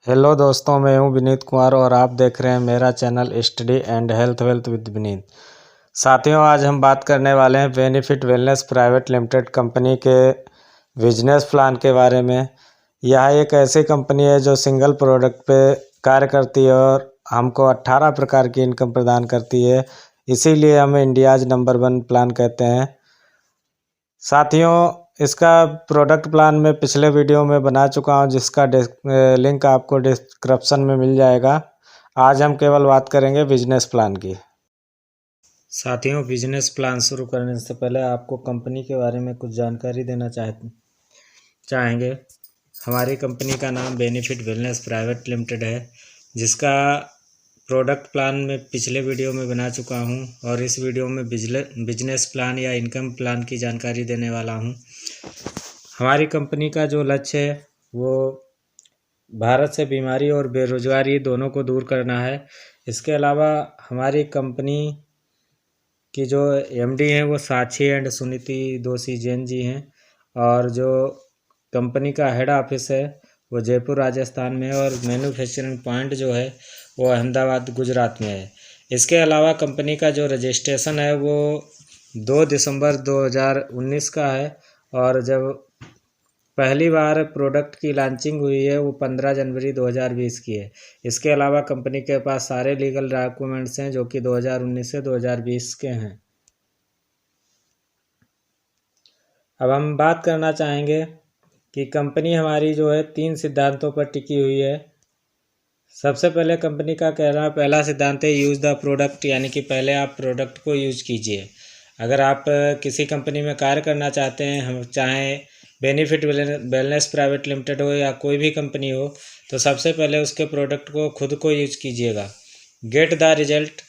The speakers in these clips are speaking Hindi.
हेलो दोस्तों, मैं हूं विनीत कुमार और आप देख रहे हैं मेरा channel study and health wealth with Vineet. साथियों, आज हम बात करने वाले हैं benefit wellness private limited company के बिजनेस प्लान के बारे में। यह एक ऐसी कंपनी है जो सिंगल प्रोडक्ट पे कार्य करती है और हमको 18 प्रकार की इनकम प्रदान करती है। इसीलिए हम इंडियाज़ नंबर 1 प्लान कहते हैं। साथियों, इसका प्रोडक्ट प्लान मैं पिछले वीडियो में बना चुका हूं, जिसका लिंक आपको डिस्क्रिप्शन में मिल जाएगा। आज हम केवल बात करेंगे बिजनेस प्लान की। साथियों, बिजनेस प्लान शुरू करने से पहले आपको कंपनी के बारे में कुछ जानकारी देना चाहेंगे। हमारी कंपनी का नाम बेनिफिट वेलनेस प्राइवेट लिमिटेड है, जिसका प्रोडक्ट प्लान में पिछले वीडियो में बना चुका हूं और इस वीडियो में बिजनेस प्लान या इनकम प्लान की जानकारी देने वाला हूं। हमारी कंपनी का जो लक्ष्य है वो भारत से बीमारी और बेरोजगारी दोनों को दूर करना है। इसके अलावा हमारी कंपनी की जो एमडी हैं वो साक्षी एंड सुनीति दोषी जैन जी हैं और जो कंपनी का हेड ऑफिस है वो जयपुर राजस्थान में है और मैन्युफैक्चरिंग पॉइंट जो है वो अहमदाबाद गुजरात में है। इसके अलावा कंपनी का जो रजिस्ट्रेशन है वो 2 दिसंबर 2019 का है और जब पहली बार प्रोडक्ट की लॉन्चिंग हुई है वो 15 जनवरी 2020 की है। इसके अलावा कंपनी के पास सारे लीगल डॉक्यूमेंट्स हैं जो कि 2019 से 2020 के हैं। अब हम बात करना चाहेंगे कि कंपनी हमारी जो है 3 सिद्धांतों पर टिकी हुई है। सबसे पहले कंपनी का कहना पहला सिद्धांत है यूज़ द प्रोडक्ट, यानी कि पहले आप प्रोडक्ट को यूज कीजिए। अगर आप किसी कंपनी में कार्य करना चाहते हैं, हम चाहे बेनिफिट वेलनेस प्राइवेट लिमिटेड हो या कोई भी कंपनी हो, तो सबसे पहले उसके प्रोडक्ट को खुद को यूज कीजिएगा। गेट द रिजल्ट,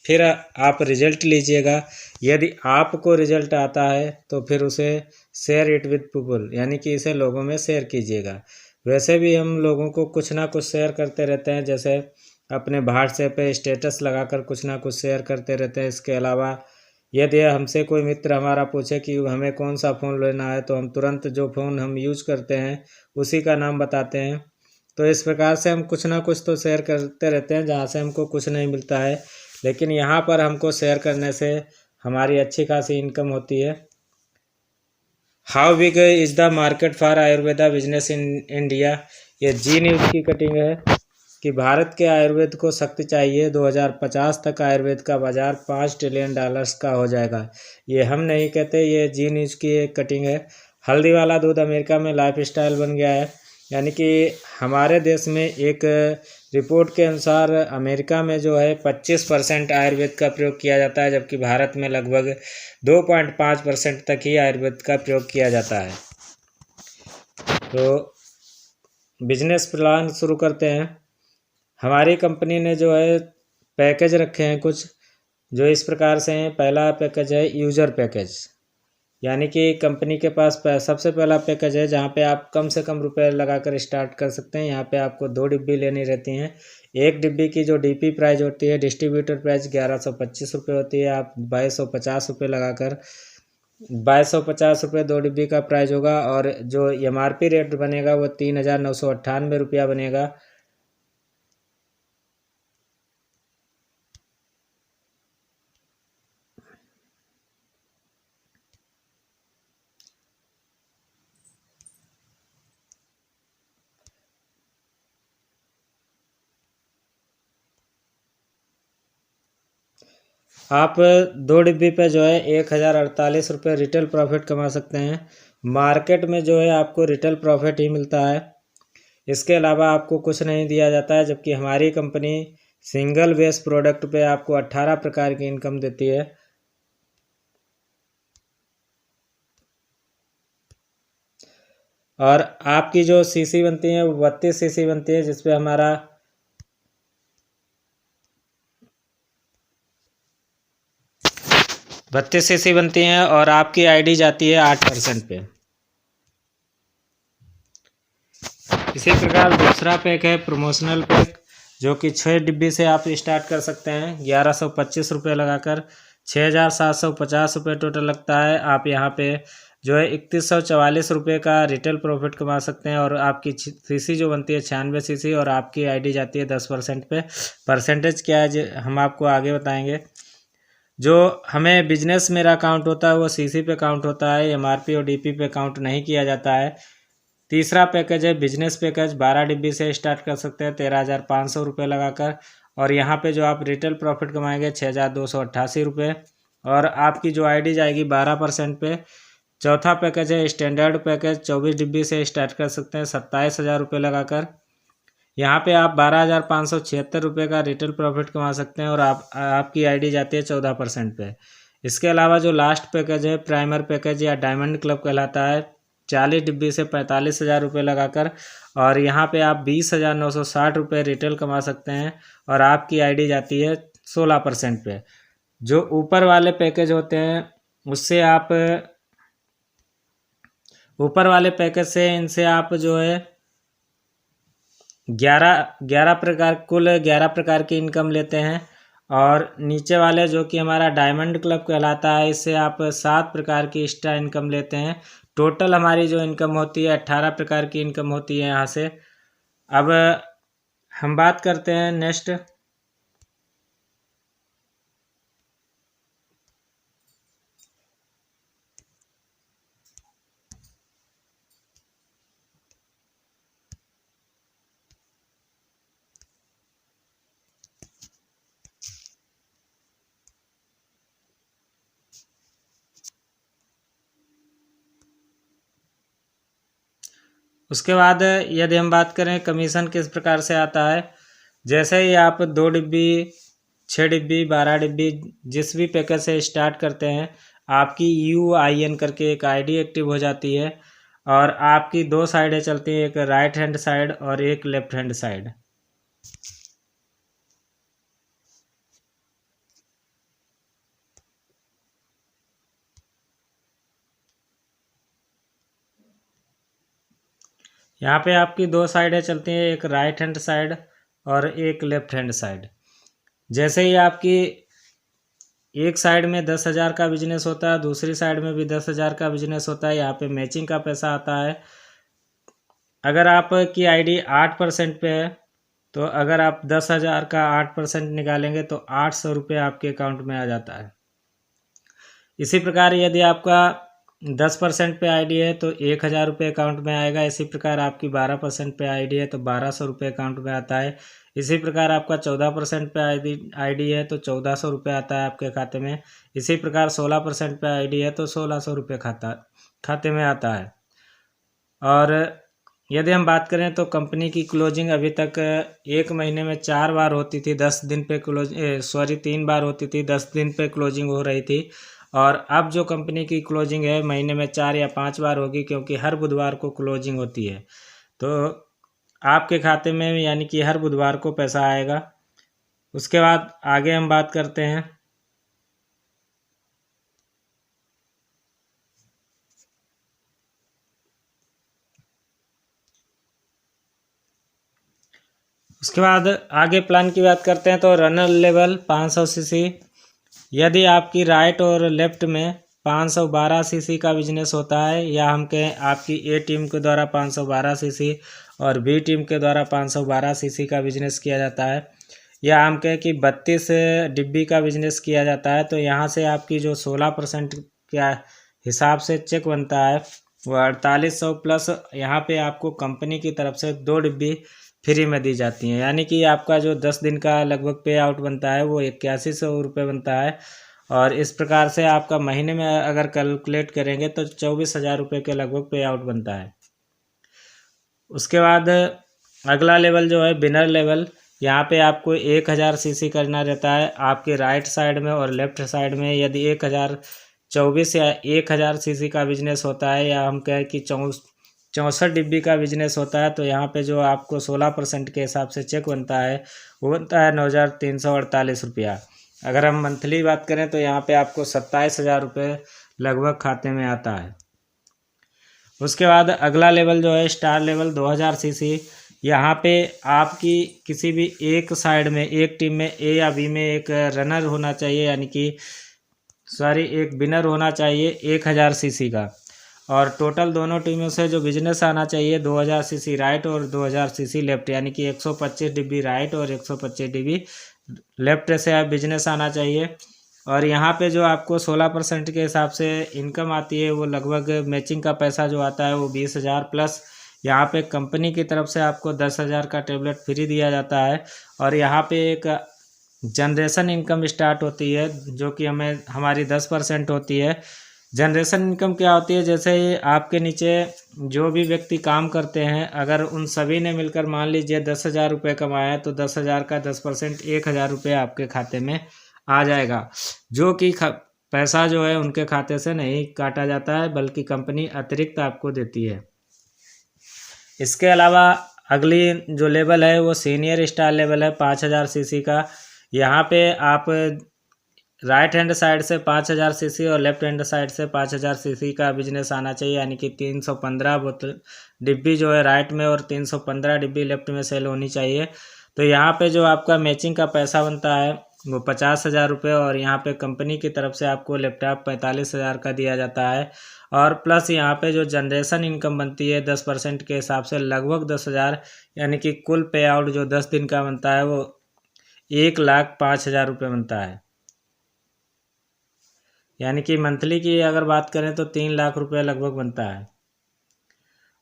फिर आप रिजल्ट लीजिएगा। यदि आपको रिजल्ट आता है तो फिर उसे शेयर इट विद पीपल, यानी कि इसे लोगों में शेयर कीजिएगा। वैसे भी हम लोगों को कुछ ना कुछ शेयर करते रहते हैं, जैसे अपने व्हाट्सएप पे स्टेटस लगाकर कुछ ना कुछ शेयर करते रहते हैं। इसके अलावा यदि हमसे कोई मित्र हमारा पूछे कि हमें कौन सा फ़ोन लेना है, तो हम तुरंत जो फ़ोन हम यूज करते हैं उसी का नाम बताते हैं। तो इस प्रकार से हम कुछ ना कुछ तो शेयर करते रहते हैं जहाँ से हमको कुछ नहीं मिलता है, लेकिन यहाँ पर हमको शेयर करने से हमारी अच्छी खासी इनकम होती है। How big is the market for Ayurveda business in India, ये जी न्यूज़ की कटिंग है कि भारत के आयुर्वेद को शक्ति चाहिए। 2050 तक आयुर्वेद का बाजार $5 ट्रिलियन का हो जाएगा। ये हम नहीं कहते, ये जी न्यूज़ की एक कटिंग है। हल्दी वाला दूध अमेरिका में लाइफ स्टाइल बन गया है, यानी कि हमारे देश में एक रिपोर्ट के अनुसार अमेरिका में जो है 25% आयुर्वेद का प्रयोग किया जाता है, जबकि भारत में लगभग 2.5% तक ही आयुर्वेद का प्रयोग किया जाता है। तो बिजनेस प्लान शुरू करते हैं। हमारी कंपनी ने जो है पैकेज रखे हैं कुछ, जो इस प्रकार से हैं। पहला पैकेज है यूज़र पैकेज, यानी कि कंपनी के पास सबसे पहला पैकेज है जहाँ पे आप कम से कम रुपए लगाकर स्टार्ट कर सकते हैं। यहाँ पे आपको 2 डिब्बी लेनी रहती हैं। एक डिब्बी की जो डीपी प्राइस होती है, डिस्ट्रीब्यूटर प्राइस 1125 रुपये होती है। आप 2250 रुपये लगाकर 2250 रुपये 2 डिब्बी का प्राइस होगा और जो MRP रेट बनेगा वो 3998 रुपया बनेगा। आप 2 डिब्बी पे जो है 1048 रुपये रिटेल प्रॉफिट कमा सकते हैं। मार्केट में जो है आपको रिटेल प्रॉफिट ही मिलता है, इसके अलावा आपको कुछ नहीं दिया जाता है। जबकि हमारी कंपनी सिंगल बेस प्रोडक्ट पे आपको 18 प्रकार की इनकम देती है। और आपकी जो सीसी बनती है वो 32 सीसी बनती है, जिसपे हमारा 32 सीसी बनती हैं और आपकी आईडी जाती है 8% पे। इसी प्रकार दूसरा पैक है प्रमोशनल पैक, जो कि 6 डिब्बी से आप स्टार्ट कर सकते हैं। 1125 रुपये लगाकर 6750 रुपये टोटल लगता है। आप यहाँ पे जो है 3144 का रिटेल प्रॉफिट कमा सकते हैं। और आपकी सीसी जो बनती है 96 सीसी, और आपकी आईडी जाती है 10% पे। परसेंटेज क्या है हम आपको आगे बताएंगे। जो हमें बिजनेस मेरा काउंट होता है वो सीसी पे काउंट होता है, एमआरपी और डीपी पे काउंट नहीं किया जाता है। तीसरा पैकेज है बिजनेस पैकेज, 12 डिब्बी से स्टार्ट कर सकते हैं 13,500 रुपये लगाकर। और यहाँ पे जो आप रिटेल प्रॉफिट कमाएंगे 6,288 रुपये, और आपकी जो आईडी जाएगी 12% पे। चौथा पैकेज है स्टैंडर्ड पैकेज, 24 डिब्बी से स्टार्ट कर सकते हैं 27,000 रुपये लगाकर। यहाँ पे आप 12,576 रुपये का रिटेल प्रॉफिट कमा सकते हैं, और आपकी आईडी जाती है 14% पे। इसके अलावा जो लास्ट पैकेज है प्राइमर पैकेज या डायमंड क्लब कहलाता है, 40 डिब्बी से 45,000 रुपये लगाकर, और यहाँ पे आप 20,960 रुपये रिटेल कमा सकते हैं, और आपकी आईडी जाती है 16% पे। जो ऊपर वाले पैकेज होते हैं उससे आप ऊपर वाले पैकेज से इनसे आप जो है 11 प्रकार कुल 11 प्रकार की इनकम लेते हैं। और नीचे वाले जो कि हमारा डायमंड क्लब कहलाता है, इससे आप 7 प्रकार की एक्स्ट्रा इनकम लेते हैं। टोटल हमारी जो इनकम होती है 18 प्रकार की इनकम होती है यहाँ से। अब हम बात करते हैं नेक्स्ट। उसके बाद यदि हम बात करें कमीशन किस प्रकार से आता है, जैसे ही आप 2 डिब्बी 6 डिब्बी 12 डिब्बी जिस भी पैकेज से स्टार्ट करते हैं, आपकी UIN करके एक आईडी एक्टिव हो जाती है, और आपकी 2 साइडें चलती हैं, एक राइट हैंड साइड और एक लेफ्ट हैंड साइड। यहाँ पे आपकी 2 साइडें चलती हैं, एक राइट हैंड साइड और एक लेफ्ट हैंड साइड। जैसे ही आपकी एक साइड में 10,000 का बिजनेस होता है, दूसरी साइड में भी 10,000 का बिजनेस होता है, यहाँ पे मैचिंग का पैसा आता है। अगर आपकी आईडी 8% पे है, तो अगर आप 10,000 का 8% निकालेंगे तो 800 रुपये आपके अकाउंट में आ जाता है। इसी प्रकार यदि आपका 10% पे आईडी है तो 1,000 रुपये अकाउंट में आएगा। इसी प्रकार आपकी 12% पे आईडी है तो 1,200 रुपये अकाउंट में आता है। इसी प्रकार आपका 14% पे आईडी है तो 1,400 रुपये आता है आपके खाते में। इसी प्रकार 16% पे आईडी है तो 1,600 रुपये खाते में आता है। और यदि हम बात करें तो कंपनी की क्लोजिंग अभी तक 1 महीने में 4 बार होती थी, 10 दिन पे 3 बार होती थी, 10 दिन पे क्लोजिंग हो रही थी। और अब जो कंपनी की क्लोजिंग है महीने में 4 या 5 बार होगी, क्योंकि हर बुधवार को क्लोजिंग होती है। तो आपके खाते में यानी कि हर बुधवार को पैसा आएगा। उसके बाद आगे हम बात करते हैं। उसके बाद आगे प्लान की बात करते हैं तो रनर लेवल 500 सीसी। यदि आपकी राइट और लेफ्ट में 512 सीसी का बिजनेस होता है, या हम कहें आपकी ए टीम के द्वारा 512 सीसी और बी टीम के द्वारा 512 सीसी का बिजनेस किया जाता है, या हम कहें कि 32 डिब्बी का बिजनेस किया जाता है, तो यहाँ से आपकी जो 16% के हिसाब से चेक बनता है वो 4,800 प्लस यहाँ पे आपको कंपनी की तरफ से 2 डिब्बी फ्री में दी जाती हैं। यानी कि आपका जो 10 दिन का लगभग पे आउट बनता है वो 8100 रुपये बनता है। और इस प्रकार से आपका महीने में अगर कैलकुलेट करेंगे तो 24,000 रुपये के लगभग पे आउट बनता है। उसके बाद अगला लेवल जो है बिनर लेवल, यहाँ पे आपको 1,000 सीसी करना रहता है आपके राइट साइड में और लेफ्ट साइड में। यदि 1,024 या 1,000 सीसी का बिजनेस होता है, या हम कहें कि 64 डिब्बी का बिजनेस होता है, तो यहाँ पे जो आपको 16% के हिसाब से चेक बनता है वो बनता है 9,348 रुपया। अगर हम मंथली बात करें तो यहाँ पे आपको 27,000 रुपये लगभग खाते में आता है। उसके बाद अगला लेवल जो है स्टार लेवल 2,000 सीसी। यहाँ पे आपकी किसी भी एक साइड में, एक टीम में ए या बी में एक रनर होना चाहिए, यानी कि एक विनर होना चाहिए 1,000 सीसी का। और टोटल दोनों टीमों से जो बिजनेस आना चाहिए 2000 सीसी राइट और 2000 सीसी लेफ्ट, यानी कि 125 डिब्बी राइट और 125 डिब्बी लेफ्ट से आप बिजनेस आना चाहिए। और यहाँ पे जो आपको 16% के हिसाब से इनकम आती है, वो लगभग मैचिंग का पैसा जो आता है वो 20,000 प्लस यहाँ पे कंपनी की तरफ से आपको 10,000 का टेबलेट फ्री दिया जाता है। और यहाँ पे एक जनरेशन इनकम स्टार्ट होती है जो कि हमारी 10% होती है। जनरेशन इनकम क्या होती है, जैसे आपके नीचे जो भी व्यक्ति काम करते हैं, अगर उन सभी ने मिलकर मान लीजिए 10,000 रुपये कमाया तो 10,000 का 10% 1,000 रुपये आपके खाते में आ जाएगा, जो कि पैसा जो है उनके खाते से नहीं काटा जाता है बल्कि कंपनी अतिरिक्त आपको देती है। इसके अलावा अगली जो लेवल है वो सीनियर स्टार लेवल है 5,000 सीसी का। यहाँ पे आप राइट हैंड साइड से 5,000 सीसी और लेफ्ट हैंड साइड से 5,000 सीसी का बिजनेस आना चाहिए, यानी कि 315 बोतल डिब्बी जो है राइट में और 315 डिब्बी लेफ्ट में सेल होनी चाहिए। तो यहाँ पे जो आपका मैचिंग का पैसा बनता है वो 50,000 रुपये, और यहाँ पे कंपनी की तरफ से आपको लैपटॉप 45,000 का दिया जाता है। और प्लस यहाँ पे जो जनरेशन इनकम बनती है 10% के हिसाब से लगभग 10,000, यानी कि कुल पे आउट जो 10 दिन का बनता है वो 1,05,000 रुपये बनता है। यानी कि मंथली की अगर बात करें तो 3 लाख रुपये लगभग बनता है।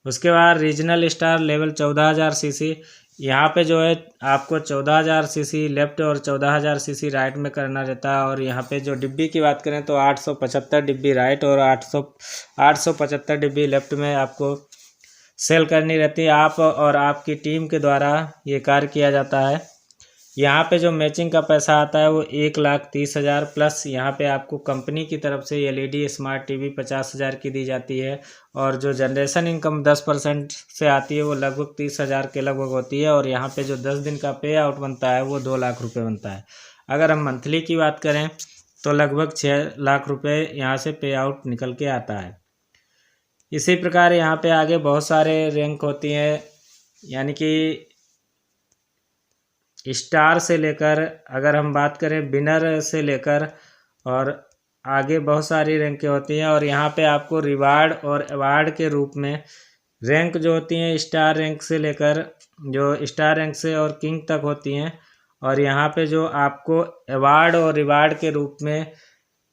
उसके बाद रीजनल स्टार लेवल 14,000 सीसी, यहाँ पे जो है आपको 14,000 सीसी लेफ्ट और 14,000 सीसी राइट में करना रहता है। और यहाँ पे जो डिब्बी की बात करें तो 875 डिब्बी राइट और 875 डिब्बी लेफ्ट में आपको सेल करनी रहती है। आप और आपकी टीम के द्वारा ये कार्य किया जाता है। यहाँ पे जो मैचिंग का पैसा आता है वो 1,30,000 प्लस यहाँ पे आपको कंपनी की तरफ से एलईडी स्मार्ट टीवी 50,000 की दी जाती है। और जो जनरेशन इनकम 10% से आती है वो लगभग 30,000 के लगभग होती है। और यहाँ पे जो 10 दिन का पे आउट बनता है वो 2 लाख रुपये बनता है। अगर हम मंथली की बात करें तो लगभग 6 लाख रुपये यहाँ से पे आउट निकल के आता है। इसी प्रकार यहाँ पे आगे बहुत सारे रैंक होती हैं, यानी कि स्टार से लेकर अगर हम बात करें विनर से लेकर और आगे बहुत सारी रैंकें होती हैं। और यहाँ पे आपको रिवार्ड और अवार्ड के रूप में रैंक जो होती हैं स्टार रैंक से लेकर जो स्टार रैंक से और किंग तक होती हैं। और यहाँ पे जो आपको अवार्ड और रिवार्ड के रूप में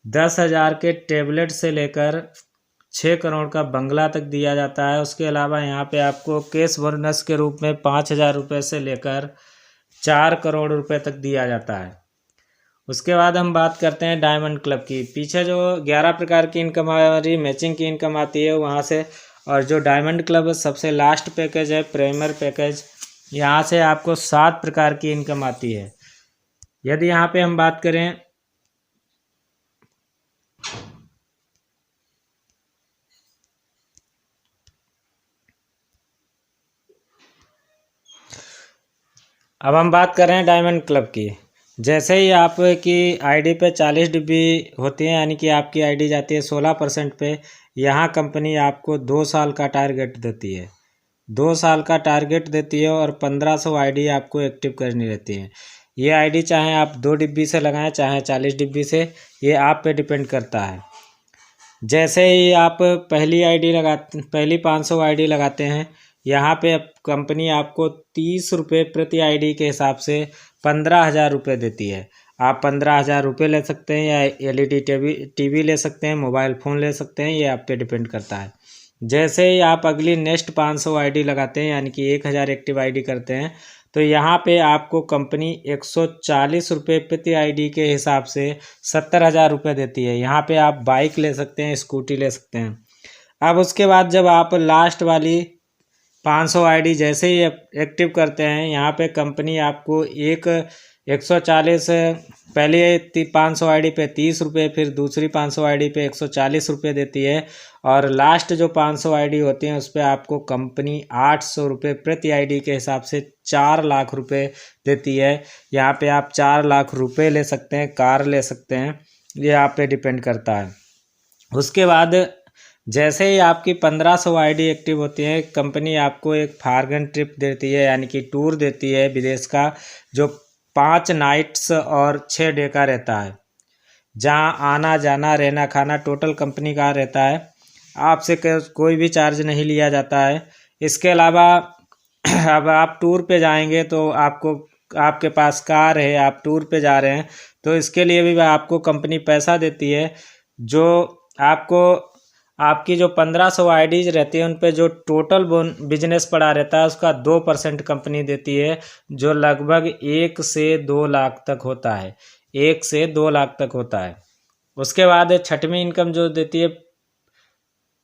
10,000 के टेबलेट से लेकर 6 करोड़ का बंगला तक दिया जाता है। उसके अलावा यहाँ पे आपको कैश बोनस के रूप में 5,000 रुपये से लेकर 4 करोड़ रुपए तक दिया जाता है। उसके बाद हम बात करते हैं डायमंड क्लब की। पीछे जो 11 प्रकार की इनकम हमारी मैचिंग की इनकम आती है वहाँ से, और जो डायमंड क्लब सबसे लास्ट पैकेज है प्रीमियर पैकेज, यहाँ से आपको 7 प्रकार की इनकम आती है। यदि यहाँ पे हम बात करें अब हम बात कर रहे हैं डायमंड क्लब की। जैसे ही आपकी आईडी पे 40 डिब्बी होती है, यानी कि आपकी आईडी जाती है 16% पे, यहाँ कंपनी आपको 2 साल का टारगेट देती है। 2 साल का टारगेट देती है और 1500 आईडी आपको एक्टिव करनी रहती है। ये आईडी चाहे आप 2 डिब्बी से लगाएं चाहे 40 डिब्बी से, ये आप पे डिपेंड करता है। जैसे ही आप पहली 500 आईडी लगाते हैं, यहाँ पे कंपनी आपको 30 रुपये प्रति आईडी के हिसाब से 15,000 रुपये देती है। आप 15,000 रुपये ले सकते हैं या एलईडी टीवी ले सकते हैं, मोबाइल फ़ोन ले सकते हैं, ये आप पे डिपेंड करता है। जैसे ही आप अगली नेक्स्ट 500 आईडी लगाते हैं, यानी कि 1,000 एक्टिव आईडी करते हैं, तो यहाँ पे आपको कंपनी 140 रुपये प्रति आईडी के हिसाब से 70,000 रुपये देती है। यहाँ पे आप बाइक ले सकते हैं, स्कूटी ले सकते हैं। अब उसके बाद जब आप लास्ट वाली 500 आईडी जैसे ही एक्टिव करते हैं, यहाँ पे कंपनी आपको 140 पहले 500 आईडी पे 30 रुपये, फिर दूसरी 500 आईडी पे 140 रुपये देती है। और लास्ट जो 500 आईडी होती हैं उस पर आपको कंपनी 800 रुपये प्रति आईडी के हिसाब से 4 लाख रुपये देती है। यहाँ पे आप 4 लाख रुपये ले सकते हैं, कार ले सकते हैं, ये आप पे डिपेंड करता है। उसके बाद जैसे ही आपकी 1500 आईडी एक्टिव होती है, कंपनी आपको एक फॉरेन ट्रिप देती है, यानी कि टूर देती है विदेश का, जो 5 नाइट्स और 6 डे का रहता है, जहां आना जाना रहना खाना टोटल कंपनी का रहता है। आपसे कोई भी चार्ज नहीं लिया जाता है। इसके अलावा अब आप टूर पे जाएंगे तो आपके पास कार है, आप टूर पे जा रहे हैं, तो इसके लिए भी आपको कंपनी पैसा देती है। जो आपको आपकी जो 1500 आईडीज रहती है उन पे जो टोटल बिजनेस पड़ा रहता है उसका 2% कंपनी देती है, जो लगभग 1 से 2 लाख तक होता है। 1 से 2 लाख तक होता है। उसके बाद छठवीं इनकम जो देती है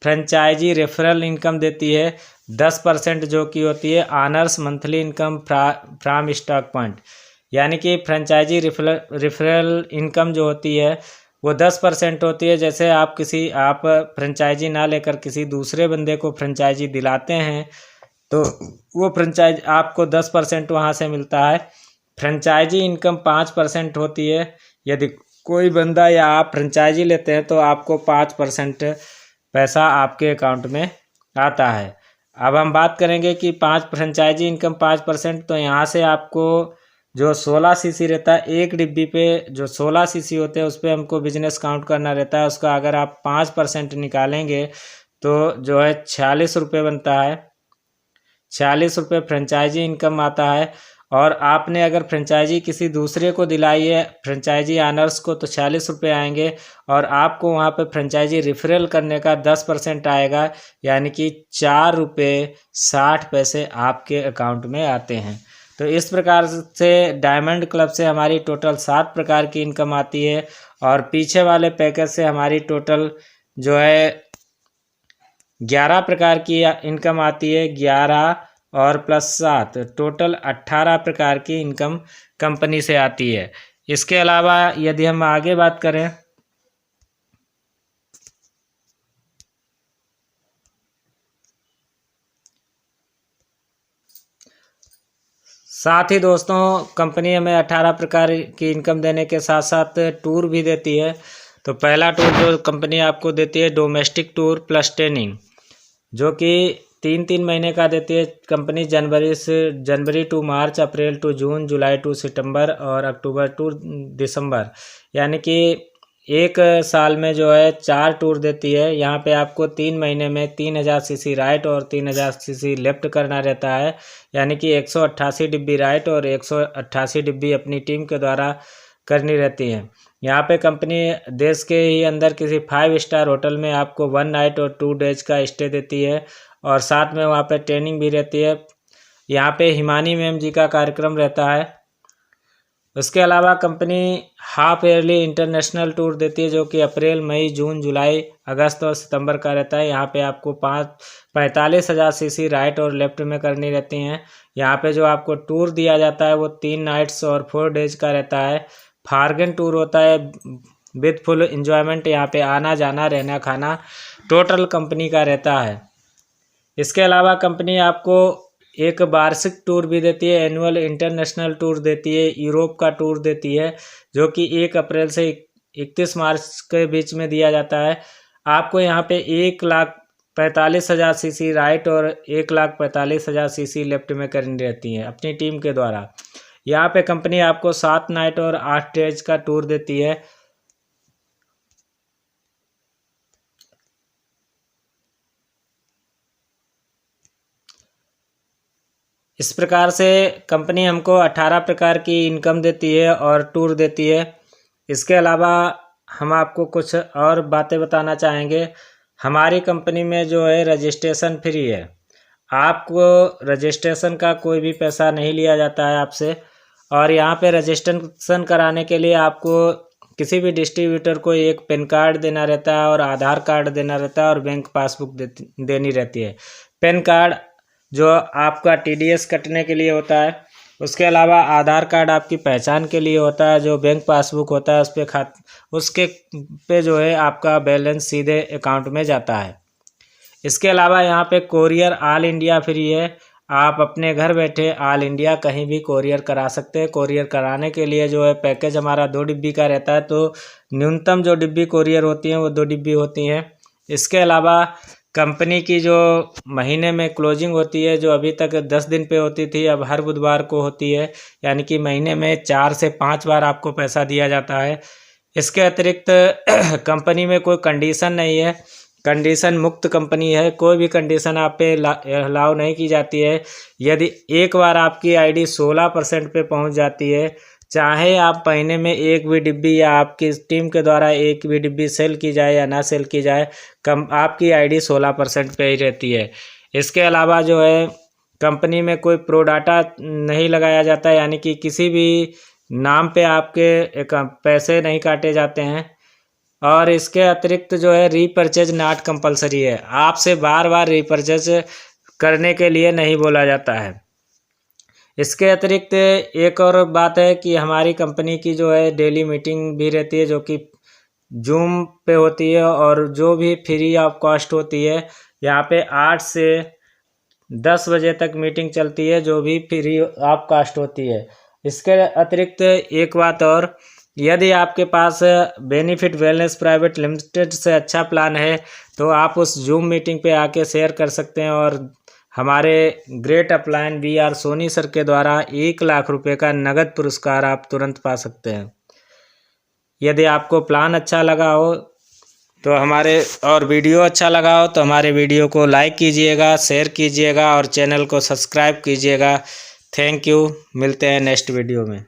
फ्रेंचाइजी रेफरल इनकम देती है 10%, जो कि होती है honours monthly income from stock point. यानी कि फ्रेंचाइजी रेफरल इनकम जो होती है वो 10% होती है। जैसे आप फ्रेंचाइजी ना लेकर किसी दूसरे बंदे को फ्रेंचाइजी दिलाते हैं तो वो फ्रेंचाइज आपको 10% वहाँ से मिलता है। फ्रेंचाइजी इनकम 5% होती है। यदि कोई बंदा या आप फ्रेंचाइजी लेते हैं तो आपको 5% पैसा आपके अकाउंट में आता है। अब हम बात करेंगे कि फ्रेंचाइजी इनकम 5%, तो यहाँ से आपको जो 16 सीसी रहता है, एक डिब्बी पे जो 16 सीसी होते हैं उस पर हमको बिजनेस काउंट करना रहता है। उसका अगर आप 5% निकालेंगे तो जो है 46 रुपये बनता है। 46 रुपये फ्रेंचाइजी इनकम आता है। और आपने अगर फ्रेंचाइजी किसी दूसरे को दिलाई है, फ्रेंचाइजी ऑनर्स को, तो 46 रुपये आएंगे। और आपको वहाँ पे फ्रेंचाइजी रेफरल करने का 10% आएगा, यानी कि 4 रुपये 60 पैसे आपके अकाउंट में आते हैं। तो इस प्रकार से डायमंड क्लब से हमारी टोटल 7 प्रकार की इनकम आती है। और पीछे वाले पैकेज से हमारी टोटल जो है 11 प्रकार की इनकम आती है। 11 और +7 टोटल 18 प्रकार की इनकम कंपनी से आती है। इसके अलावा यदि हम आगे बात करें, साथ ही दोस्तों कंपनी हमें 18 प्रकार की इनकम देने के साथ साथ टूर भी देती है। तो पहला टूर जो कंपनी आपको देती है डोमेस्टिक टूर प्लस ट्रेनिंग, जो कि 3 महीने का देती है कंपनी। जनवरी टू मार्च, अप्रैल टू जून, जुलाई टू सितंबर और अक्टूबर टू दिसंबर, यानी कि 1 साल में जो है 4 टूर देती है। यहाँ पे आपको 3 महीने में 3000 सीसी राइट और 3000 सीसी लेफ्ट करना रहता है, यानी कि 188 डिब्बी राइट और 188 डिब्बी अपनी टीम के द्वारा करनी रहती है। यहाँ पे कंपनी देश के ही अंदर किसी 5 स्टार होटल में आपको 1 नाइट और 2 डेज का स्टे देती है, और साथ में वहाँ पे ट्रेनिंग भी रहती है। यहाँ पे हिमानी मैम जी का कार्यक्रम रहता है। उसके अलावा company half yearly international tour देती है, जो कि अप्रैल, मई, जून, जुलाई, अगस्त और सितंबर का रहता है। यहाँ पे आपको 45,000 सीसी राइट और लेफ्ट में करनी रहती हैं। यहाँ पे जो आपको टूर दिया जाता है वो 3 नाइट्स और 4 डेज का रहता है। फार्गन टूर होता है विद फुल एंजॉयमेंट। यहाँ पे आना जाना रहना खाना टोटल कंपनी का रहता है। इसके अलावा कंपनी आपको एक वार्षिक टूर भी देती है, एनुअल इंटरनेशनल टूर देती है, यूरोप का टूर देती है, जो कि 1 अप्रैल से 31 मार्च के बीच में दिया जाता है। आपको यहाँ पे 1,45,000 सीसी राइट और 1,45,000 सीसी लेफ्ट में करनी रहती है अपनी टीम के द्वारा। यहाँ पे कंपनी आपको 7 नाइट और 8 डेज का टूर देती है। इस प्रकार से कंपनी हमको 18 प्रकार की इनकम देती है और टूर देती है। इसके अलावा हम आपको कुछ और बातें बताना चाहेंगे। हमारी कंपनी में जो है रजिस्ट्रेशन फ्री है। आपको रजिस्ट्रेशन का कोई भी पैसा नहीं लिया जाता है आपसे। और यहाँ पे रजिस्ट्रेशन कराने के लिए आपको किसी भी डिस्ट्रीब्यूटर को एक पैन कार्ड देना रहता है और आधार कार्ड देना रहता है और बैंक पासबुक देनी रहती है। पैन कार्ड जो आपका TDS कटने के लिए होता है, उसके अलावा आधार कार्ड आपकी पहचान के लिए होता है। जो बैंक पासबुक होता है उसके पे जो है आपका बैलेंस सीधे अकाउंट में जाता है। इसके अलावा यहाँ पे कोरियर ऑल इंडिया फ्री है। आप अपने घर बैठे ऑल इंडिया कहीं भी कोरियर करा सकते हैं। कोरियर कराने के लिए जो है पैकेज हमारा 2 डिब्बी का रहता है, तो न्यूनतम जो डिब्बी कोरियर होती हैं वो 2 डिब्बी होती हैं। इसके अलावा कंपनी की जो महीने में क्लोजिंग होती है, जो अभी तक 10 दिन पे होती थी, अब हर बुधवार को होती है, यानी कि महीने में 4 से 5 बार आपको पैसा दिया जाता है। इसके अतिरिक्त कंपनी में कोई कंडीशन नहीं है कंडीशन मुक्त कंपनी है, कोई भी कंडीशन आप पे अलाउ नहीं की जाती है। यदि एक बार आपकी आईडी 16% पे पहुंच जाती है, चाहे आप महीने में एक भी डिब्बी या आपकी टीम के द्वारा एक भी डिब्बी सेल की जाए या ना सेल की जाए, आपकी आईडी 16% पे ही रहती है। इसके अलावा जो है कंपनी में कोई प्रोडाटा नहीं लगाया जाता है, यानी कि किसी भी नाम पे आपके पैसे नहीं काटे जाते हैं। और इसके अतिरिक्त जो है रीपरचेज नॉट कंपलसरी है, आपसे बार बार रीपरचेज करने के लिए नहीं बोला जाता है। इसके अतिरिक्त एक और बात है कि हमारी कंपनी की जो है डेली मीटिंग भी रहती है, जो कि जूम पे होती है और जो भी फ्री ऑफ कॉस्ट होती है। यहाँ पे 8 से 10 बजे तक मीटिंग चलती है, जो भी फ्री ऑफ कॉस्ट होती है। इसके अतिरिक्त एक बात और, यदि आपके पास बेनिफिट वेलनेस प्राइवेट लिमिटेड से अच्छा प्लान है तो आप उस जूम मीटिंग पे आके शेयर कर सकते हैं और हमारे great upline VR Soni sir के द्वारा 1 लाख रुपए का नगद पुरस्कार आप तुरंत पा सकते हैं। यदि आपको प्लान अच्छा लगा हो तो वीडियो अच्छा लगा हो तो हमारे वीडियो को लाइक कीजिएगा, शेयर कीजिएगा और चैनल को सब्सक्राइब कीजिएगा। थैंक यू, मिलते हैं नेक्स्ट वीडियो में।